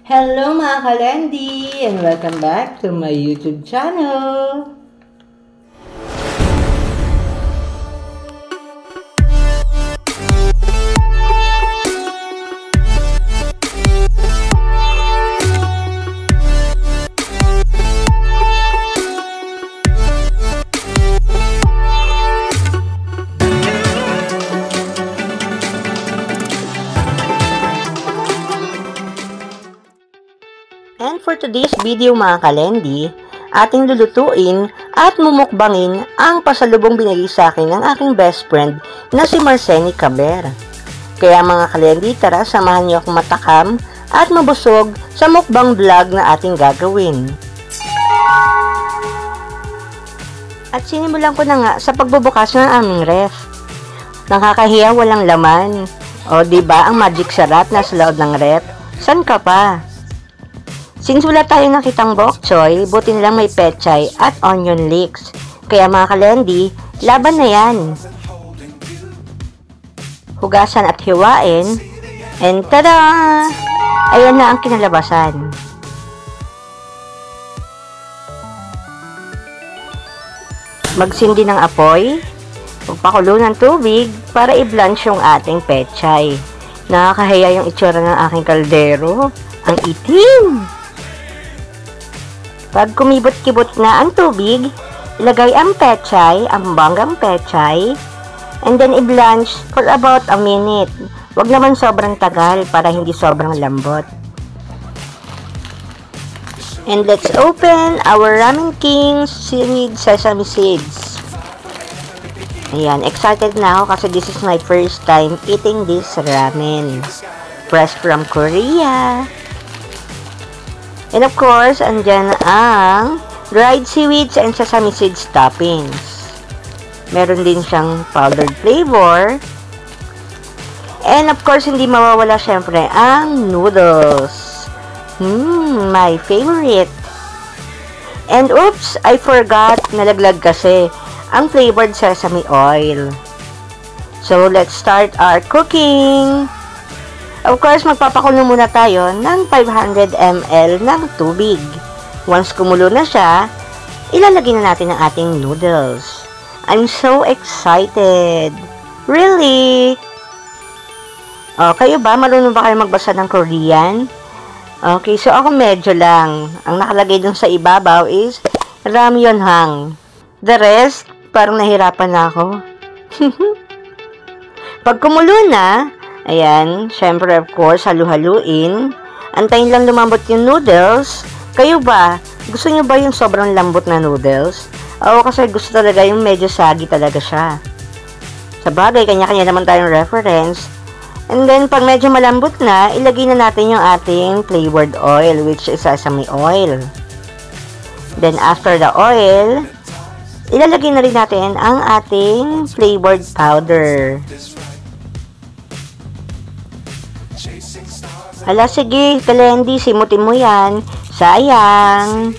Hello mga kalendi and welcome back to my YouTube channel. And for today's video mga kalendi, ating lulutuin at mumukbangin ang pasalubong binigay sa akin ng aking best friend na si Marceni Caber. Kaya mga kalendi, tara samahan niyo akong matakam at mabusog sa mukbang vlog na ating gagawin. At sinimulan ko na nga sa pagbubukas ng aming ref. Nakakahiya, walang laman. O diba ang magic sarap na sa loob ng ref? San ka pa? Since wala tayo nakitang bok choy, buti nilang may pechay at onion leeks. Kaya mga kalendi, laban na yan. Hugasan at hiwain. And tada! Ayan na ang kinalabasan. Magsindi ng apoy. Magpakulo ng tubig para i-blanch yung ating pechay. Nakakahiya yung itsura ng aking kaldero. Ang itim! Pag kumibot-kibot na ang tubig, ilagay ang pechay, ang banggang pechay, and then i-blanch for about a minute. Huwag naman sobrang tagal para hindi sobrang lambot. And let's open our Ramen King's seaweed sesame seeds. Ayan, excited na ako kasi this is my first time eating this ramen. Fresh from Korea. And of course, andyan ang dried seaweeds and sesame seeds toppings. Meron din siyang powdered flavor. And of course, hindi mawawala syempre ang noodles. My favorite. And oops, I forgot, nalaglag kasi ang flavored sesame oil. So, let's start our cooking. Of course, magpapakulo muna tayo ng 500 ml ng tubig. Once kumulo na siya, ilalagay na natin ang ating noodles. I'm so excited! Really? Kayo ba? Marunong ba kayo magbasa ng Korean? Okay, so ako medyo lang. Ang nakalagay dun sa ibabaw is ramyonhang. The rest, parang nahirapan na ako. Pag kumulo na, ayan, syempre of course, halu-haluin. Antayin lang lumambot yung noodles. Kayo ba? Gusto nyo ba yung sobrang lambot na noodles? Ako kasi gusto talaga yung medyo saggy talaga siya. Sa bagay, kanya-kanya naman tayong reference. And then, pag medyo malambot na, ilagay na natin yung ating flavored oil, which is sesame oil. Then, after the oil, ilalagay na rin natin ang ating flavored powder. Hala, sige, kalendi, simutin mo yan. Sayang.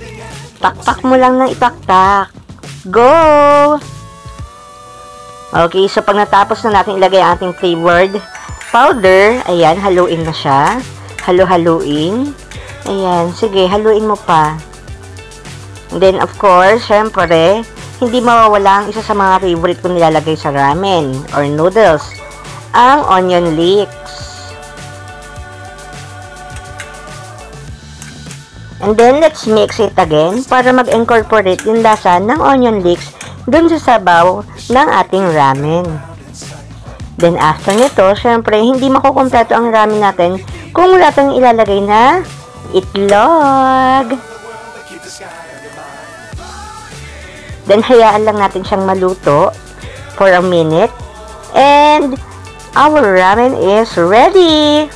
Taktak mo lang ng itaktak. Go! Okay, so pag natapos na natin ilagay ang ating flavored powder, ayan, haluin na siya. Halu-haluin. Ayan, sige, haluin mo pa. And then, of course, syempre, hindi mawawala ang isa sa mga favorite ko nilalagay sa ramen or noodles, ang onion leeks. And then, let's mix it again para mag-incorporate yung lasa ng onion leeks dun sa sabaw ng ating ramen. Then, after nito, syempre, hindi makukumpleto ang ramen natin kung wala tayong ilalagay na itlog. Then, hayaan lang natin siyang maluto for a minute. And, our ramen is ready!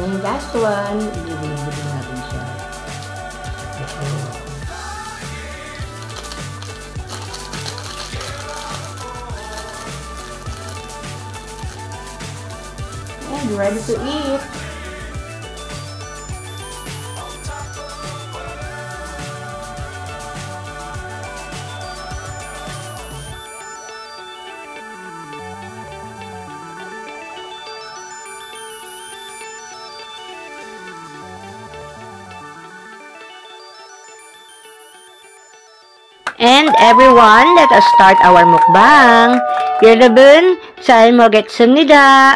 Yung last one, ililibig natin siya. And ready to eat. And everyone, let us start our mukbang. 여러분, 잘 먹겠습니다.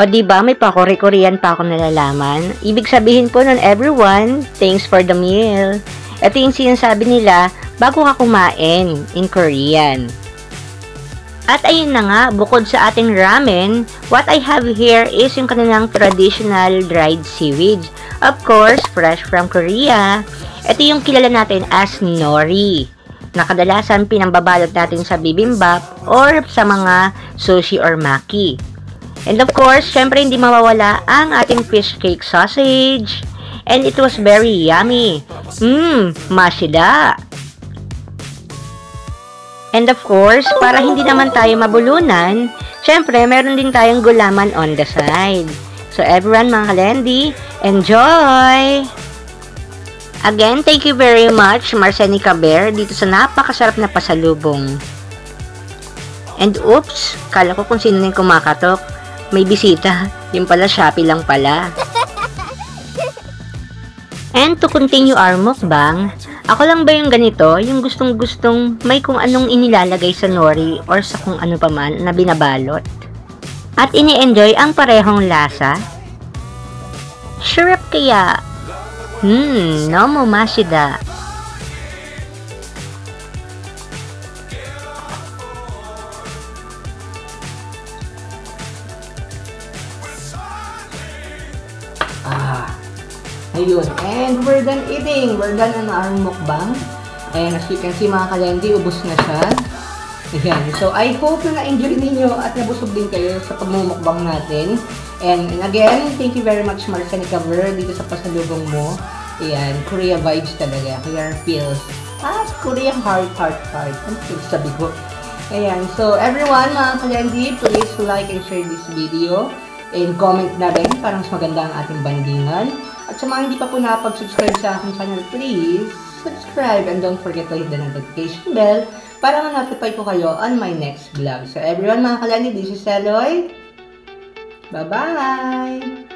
O diba, may pa-Korean pa ako nalalaman. Ibig sabihin po nun, everyone, thanks for the meal. Ito yung sinasabi nila bago ka kumain in Korean. At ayun na nga, bukod sa ating ramen, what I have here is yung kanilang traditional dried seaweed. Of course, fresh from Korea. Ito yung kilala natin as nori, na kadalasan pinambabalot natin sa bibimbap or sa mga sushi or maki. And of course, syempre hindi mawawala ang ating fish cake sausage. And it was very yummy. Mashida. And of course, para hindi naman tayo mabulunan, syempre meron din tayong gulaman on the side. So everyone mga kalendi, enjoy! Again, thank you very much Marcenica Bear dito sa napakasarap na pasalubong. And oops, kala ko kung sino na yung kumakatok. May bisita. Yung pala, Shopee lang pala. And to continue our mukbang, ako lang ba yung ganito, yung gustong-gustong may kung anong inilalagay sa nori or sa kung ano pa man na binabalot? At ini-enjoy ang parehong lasa? Syrup kaya? Nomo mashida. Ayun. And we're done eating. We're done on our mukbang. And as you can see mga kalendi, ubos na siya. Ayan. So I hope na na-enjoy ninyo at nabusog din kayo sa pagmumukbang natin. And again, thank you very much Marcenica Ver dito sa pasalubong mo. Ayan. Korea vibes talaga. Korea feels. Korea heart. Ano sabi ko? Ayan. So everyone mga kalendi, please like and share this video. And comment na rin para mas maganda ang ating bandingan. At sa mga hindi pa po nakapag-subscribe sa aking channel, please subscribe and don't forget to hit the notification bell para ma-notify ko kayo on my next vlog. So everyone mga kalani, this is Eloy. Bye-bye!